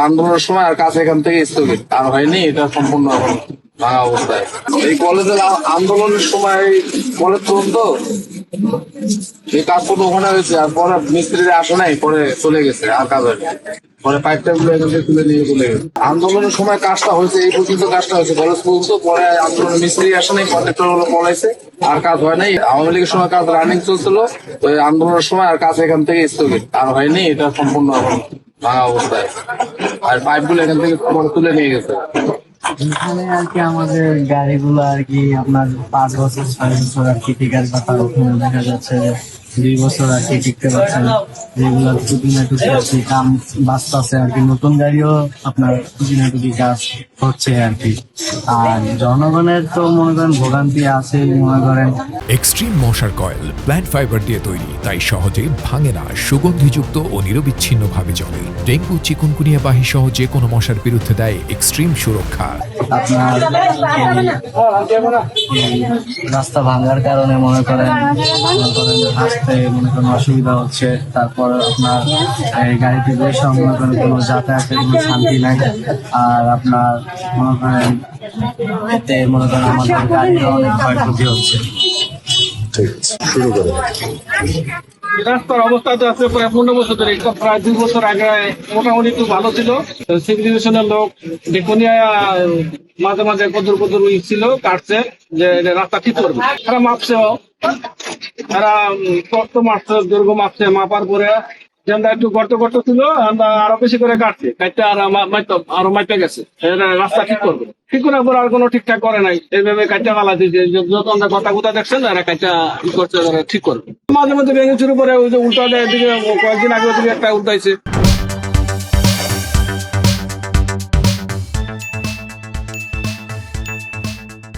আন্দোলনের সময় আর কাজ এখান থেকে স্থগিত আর হয়নি, এটা সম্পূর্ণ ভাঙা অবস্থায়। এই কলেজের আন্দোলনের সময় কলেজ তদন্ত এই কাজ করতে ওখানে হয়েছে, আর পরে মিস্ত্রিরা আসে নাই, পরে চলে গেছে আর কাজ হয়নি, পরে পাইপটা গুলো এখান থেকে তুলে নিয়ে চলে গেছে। আন্দোলনের সময় কাজটা হয়েছে, এই পর্যন্ত কাজটা হয়েছে কলেজ পর্যন্ত, পরে আন্দোলনের মিস্ত্রি আসে নাই, কন্ট্রাক্টর গুলো পলাইছে আর কাজ হয় নাই। আওয়ামী লীগের সময় কাজ রানিং চলছিল, ওই আন্দোলনের সময় আর কাজ এখান থেকে স্থগিত আর হয়নি, এটা সম্পূর্ণ ভাঙা অবস্থায়। আর পাইপ গুলো এখান থেকে পরে তুলে নিয়ে গেছে। এখানে আর কি আমাদের গাড়িগুলো আর কি আপনার 5 বছর 6 বছর আর কি টিকার কথা, ওখানে দেখা যাচ্ছে যে 2 বছর আর কি টিকতে পারছে না, যেগুলো টুকি আর কি কাম বাঁচতেছে আর কি। নতুন গাড়িও আপনার টুকি কাজ হচ্ছে আর কি। আর জনগণের তো মনে করেন ভোগান্তি আছে, মনে করেন এক্সট্রিম মশার কয়েল প্ল্যান্ট ফাইবার দিয়ে তৈরি, তাই সহজে ভাঙে না, সুগন্ধিযুক্ত ও নিরবিচ্ছিন্ন ভাবে জ্বলে। ডেঙ্গু, চিকুনগুনিয়া বাহি সহ যে কোনো মশার বিরুদ্ধে দেয় এক্সট্রিম সুরক্ষা। আপনার এই রাস্তা ভাঙার কারণে মনে করেন আসতে মনে করেন অসুবিধা হচ্ছে। তারপর আপনার এই গাড়িতে বসে মনে করেন কোনো যাতায়াতের কোনো শান্তি নাই। আর আপনার মনে করেন এতে মনে করেন আমাদের গাড়ির অনেক ক্ষয়ক্ষতি হচ্ছে। রাস্তার অবস্থা তো আছে প্রায় 15 বছর ধরে, প্রায় 2 বছর আগে মোটামুটি একটু ভালো ছিল। সিভিলাইজেশনের লোক ডেকোনিয়া মাঝে মাঝে কদর কদর ছিল, কাটছে যে রাস্তা ঠিক করবে, তারা মাপছেও, তারা কষ্ট মাপছে, দৈর্ঘ্য মাপছে, মাপার পরে যেটা একটু গর্ত গর্ত ছিল আমরা আরো বেশি করে কাটছে, কাটতে আরো মাইপে গেছে, রাস্তা ঠিক করবে। ঠিক করার পর আর কোনো ঠিকঠাক করে নাই, এইভাবে কাটটা গালা দিয়েছে। যত আমরা কথা কথা দেখছেন এরা কাটটা ই করছে, ঠিক করবে। মাঝে মধ্যে ভেঙে শুরু করে ওই যে উল্টা দিকে কয়েকদিন আগে ওদিকে একটা উল্টাইছে।